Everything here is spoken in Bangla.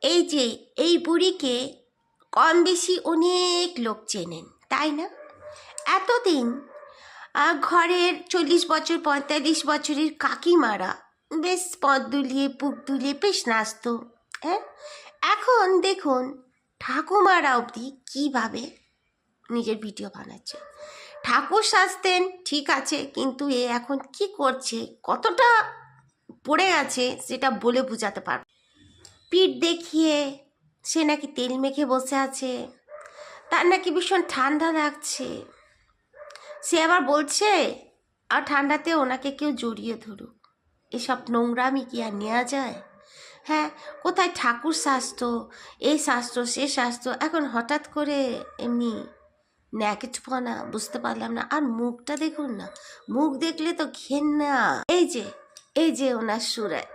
এই যে এই বুড়িকে কম বেশি অনেক লোক চেনেন, তাই না? এতদিন ঘরের 40 বছর 45 বছরের কাকিমারা বেশ পথ দুলিয়ে বুক দুলিয়ে বেশ নাচত। হ্যাঁ, এখন দেখুন ঠাকুমারা অবধি কীভাবে নিজের ভিডিও বানাচ্ছে। ঠাকুর সাজতেন ঠিক আছে, কিন্তু এ এখন কি করছে, কতটা পড়ে গেছে সেটা বলে বোঝাতে পারব। পিঠ দেখিয়ে সে নাকি তেল মেখে বসে আছে, তার নাকি ভীষণ ঠান্ডা লাগছে। সে আবার বলছে আর ঠান্ডাতে ওনাকে কেউ জড়িয়ে ধরুক। এসব নোংরামি কি আর নেওয়া যায়? হ্যাঁ, কোথায় ঠাকুর শাস্ত্র, এই শাস্ত্র সে শাস্ত্র, এখন হঠাৎ করে এমনি ন্যাকেটপনা, বুঝতে পারলাম না। আর মুখটা দেখুন না, মুখ দেখলে তো ঘেন্না। এই যে ওনার সুরত